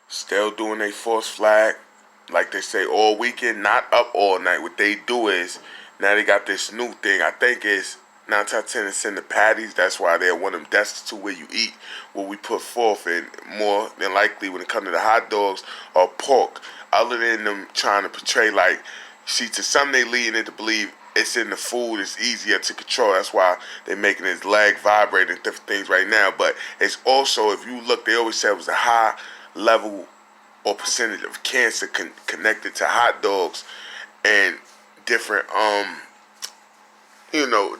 Still doing a false flag, like they say, all weekend, not up all night. What they do is, now they got this new thing. I think it's 9 times out of 10 it's in the patties. That's why they're one of them destitute where you eat what we put forth. And more than likely, when it comes to the hot dogs or pork, other than them trying to portray like, see, to some they lead it to believe it's in the food, it's easier to control. That's why they're making his leg vibrate and different things right now. But it's also, if you look, they always said it was a high level or percentage of cancer connected to hot dogs and different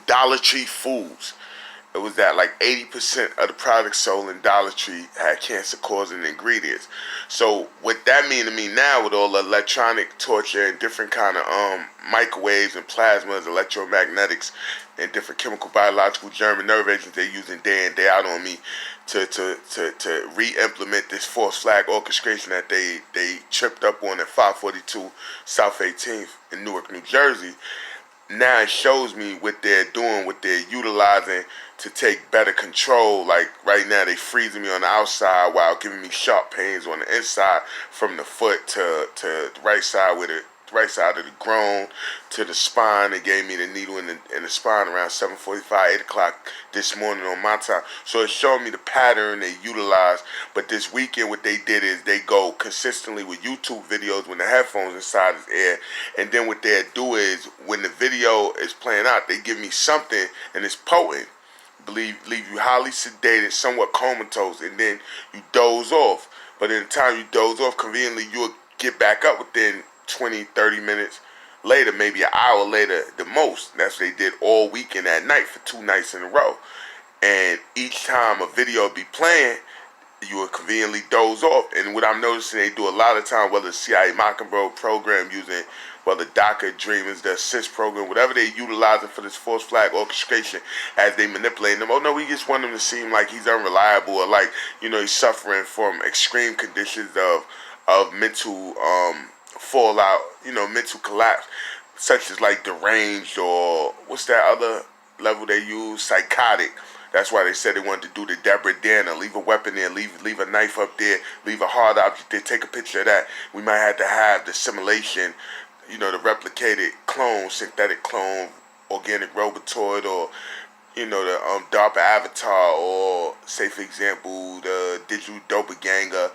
Dollar Tree foods. It was that like 80% of the products sold in Dollar Tree had cancer-causing ingredients. So what that mean to me now, with all the electronic torture and different kind of microwaves and plasmas, electromagnetics, and different chemical, biological, germ, and nerve agents they're using day in, day out on me to re-implement this false flag orchestration that they tripped up on at 542 South 18th in Newark, New Jersey. Now it shows me what they're doing, what they're utilizing to take better control. Like right now, they freezing me on the outside while giving me sharp pains on the inside, from the foot to the right side with it. Right side of the groin to the spine. They gave me the needle in the spine around 7:45, 8 o'clock this morning on my time. So it showed me the pattern they utilize. But this weekend, what they did is they go consistently with YouTube videos when the headphones inside his ear. And then what they do is when the video is playing out, they give me something and it's potent. Leave you highly sedated, somewhat comatose, and then you doze off. But in the time you doze off, conveniently, you'll get back up within 20, 30 minutes later, maybe an hour later the most. That's what they did all weekend at night for 2 nights in a row. And each time a video be playing, you will conveniently doze off. And what I'm noticing they do a lot of time, whether the CIA Mockingbird program using, whether DACA Dreamers, the assist program, whatever they utilizing for this false flag orchestration as they manipulate them. Oh no, we just want him to seem like he's unreliable, or like, he's suffering from extreme conditions of mental fallout, mental collapse, such as like deranged, or what's that other level they use? Psychotic. That's why they said they wanted to do the Deborah Dana, leave a weapon there, leave a knife up there, leave a hard object there, take a picture of that. We might have to have the simulation, the replicated clone, synthetic clone, organic robotoid, or the DARPA avatar, or say for example the digital doppelganger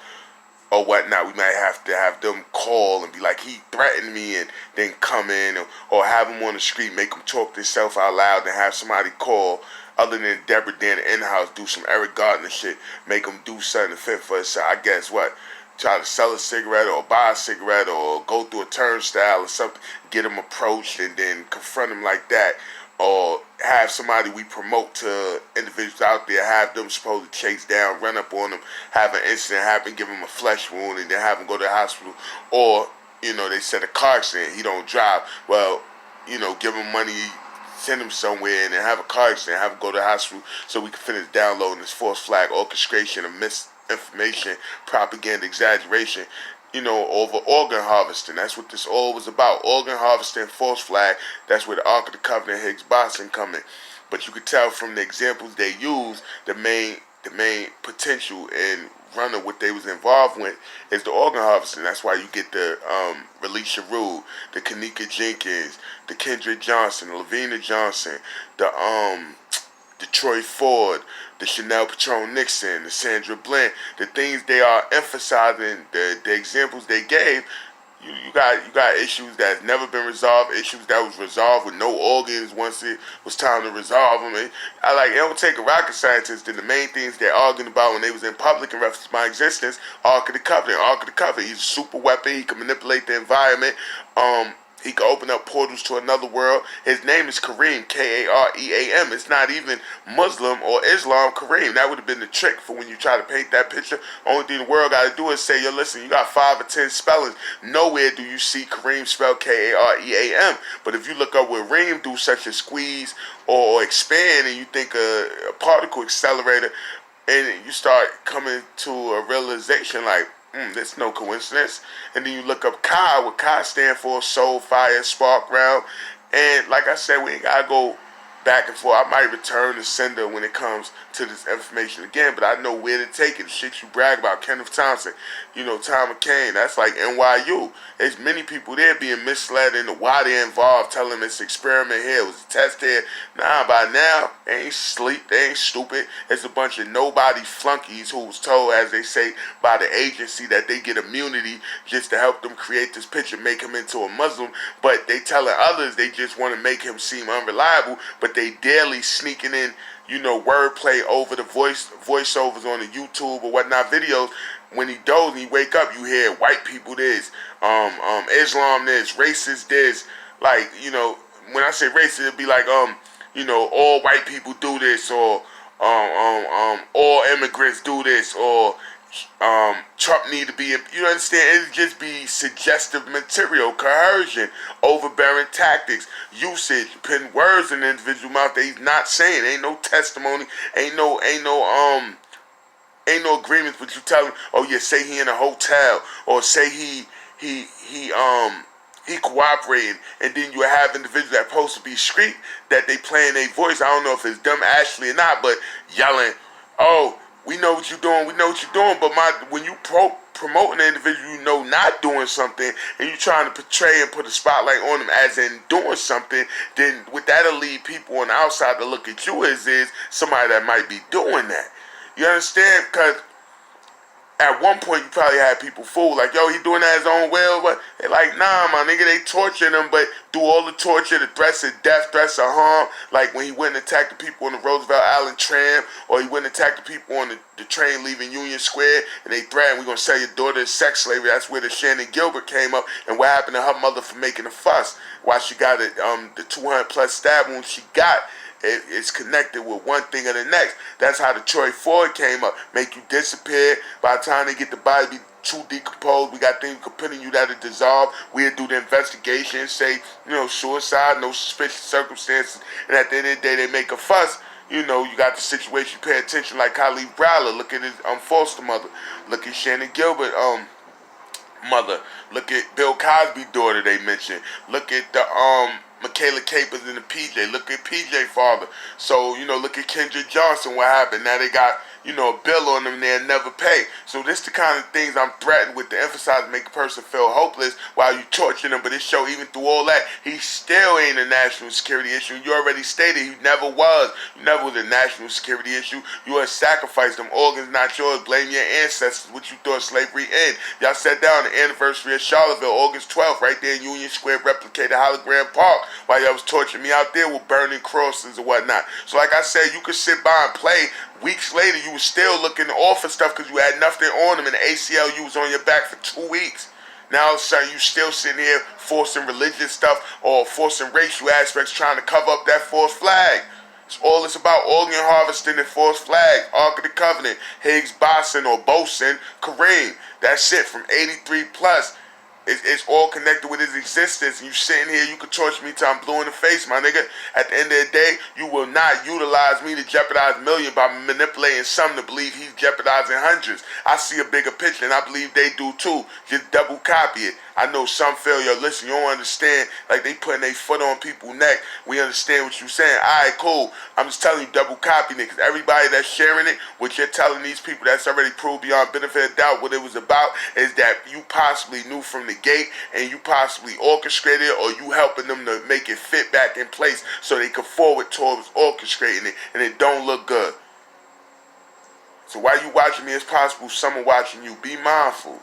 or whatnot. We might have to have them call and be like, he threatened me, and then come in, or have him on the street, make him talk himself out loud, and have somebody call, other than Deborah Dan in-house, do some Eric Gardner shit, make him do something fit for us. I guess what? Try to sell a cigarette or buy a cigarette or go through a turnstile or something, get him approached and then confront him like that. Or have somebody we promote to individuals out there, have them supposed to chase down, run up on them, have an incident happen, give him a flesh wound, and then have him go to the hospital. Or, they said a car accident, he don't drive. Well, give him money, send him somewhere, and then have a car accident, have him go to the hospital so we can finish downloading this false flag orchestration of misinformation, propaganda, exaggeration, over organ harvesting. That's what this all was about. Organ harvesting, false flag. That's where the Ark of the Covenant, Higgs boson come in. But you could tell from the examples they use, the main potential and runner what they was involved with is the organ harvesting. That's why you get the Relisha Rule, the Kanika Jenkins, the Kendrick Johnson, the Lavina Johnson, the Troy Ford, the Chanel Patron Nixon, the Sandra Bland, the things they are emphasizing, the examples they gave. You got issues that's never been resolved, issues that was resolved with no organs once it was time to resolve them. It don't take a rocket scientist. And the main things they're arguing about when they was in public in reference to my existence, Ark of the Covenant. He's a super weapon. He can manipulate the environment. He can open up portals to another world. His name is Kareem, Kaream. It's not even Muslim or Islam Kareem. That would have been the trick for when you try to paint that picture. Only thing the world got to do is say, listen, you got 5 or 10 spellings. Nowhere do you see Kareem spelled Kaream. But if you look up what Reem do, such as squeeze or expand, and you think a particle accelerator, and you start coming to a realization like, that's no coincidence. And then you look up Kai, what Kai stand for, soul, fire, spark, round. And like I said, we ain't gotta go back and forth. I might return the sender when it comes to this information again, but I know where to take it. The shit you brag about, Kenneth Thompson, Tom McCain, that's like NYU. There's many people there being misled into why they're involved, telling them it's an experiment here, it was a test here. Nah, by now, they ain't sleep, they ain't stupid. It's a bunch of nobody flunkies who was told, as they say, by the agency that they get immunity just to help them create this picture, make him into a Muslim, but they telling others they just want to make him seem unreliable, but they daily sneaking in, wordplay over the voiceovers on the YouTube or whatnot videos. When he doze and he wake up, you hear white people this, Islam this, racist this. Like, when I say racist, it'd be like, all white people do this, or all immigrants do this, or Trump need to be, you understand? It'd just be suggestive material, coercion, overbearing tactics, usage, putting words in the individual mouth that he's not saying. Ain't no testimony, ain't no agreements, but you tell him, oh yeah, say he in a hotel, or say he cooperating, and then you have individuals that supposed to be street that they playing their voice. I don't know if it's them actually or not, but yelling, oh, we know what you're doing, but when you promoting an individual not doing something, and you trying to portray and put a spotlight on them as in doing something, then with that'll lead people on the outside to look at you as is somebody that might be doing that. You understand? Because at one point you probably had people fooled, like, yo, he doing that his own will, but they like, nah, my nigga, they torturing him, but do all the torture, the threats of death, threats of harm, like when he went and attacked the people on the Roosevelt Island tram, or he went and attacked the people on the train leaving Union Square, and they threatened, we're gonna sell your daughter to sex slavery. That's where the Shannon Gilbert came up, and what happened to her mother for making a fuss, why she got it, the 200 plus stab wounds she got. It's connected with one thing or the next. That's how the Troy Ford came up. Make you disappear. By the time they get the body too decomposed, we got things putting you that are dissolved. We'll do the investigation, say, suicide, no suspicious circumstances. And at the end of the day, they make a fuss. You got the situation, pay attention, like Khalid Browder. Look at his foster mother. Look at Shannon Gilbert, mother. Look at Bill Cosby's daughter they mentioned. Look at the Michaela Capers and the PJ. Look at PJ father. So, look at Kendrick Johnson, what happened. Now they got, a bill on them they'll never pay. So this the kind of things I'm threatened with to emphasize, make a person feel hopeless while you torturing them. But it show even through all that, he still ain't a national security issue. You already stated he never was. You never was a national security issue. You had sacrificed them organs, not yours. Blame your ancestors, what you thought slavery ended. Y'all sat down the anniversary of Charlottesville, August 12th, right there in Union Square, replicated Hologram Park, while y'all was torturing me out there with burning crosses and whatnot. So like I said, you could sit by and play. Weeks later, you was still looking to offer stuff because you had nothing on them, and the ACLU was on your back for 2 weeks. Now all of a sudden, you still sitting here forcing religious stuff or forcing racial aspects, trying to cover up that false flag. It's about organ harvesting and false flag, Ark of the Covenant, Higgs Boson or Boson, Kareem. That's it from 83 plus. It's all connected with his existence. And you sitting here, you can torture me till I'm blue in the face, my nigga. At the end of the day, you will not utilize me to jeopardize millions by manipulating some to believe he's jeopardizing hundreds. I see a bigger picture, and I believe they do too. Just double copy it. I know some feel, yo, listen, you don't understand. Like they putting their foot on people's neck. We understand what you're saying. All right, cool. I'm just telling you, double copying it. Because everybody that's sharing it, what you're telling these people that's already proved beyond benefit of doubt what it was about, is that you possibly knew from the gate and you possibly orchestrated it, or you helping them to make it fit back in place so they could forward towards orchestrating it, and it don't look good. So while you watching me, it's possible someone watching you. Be mindful.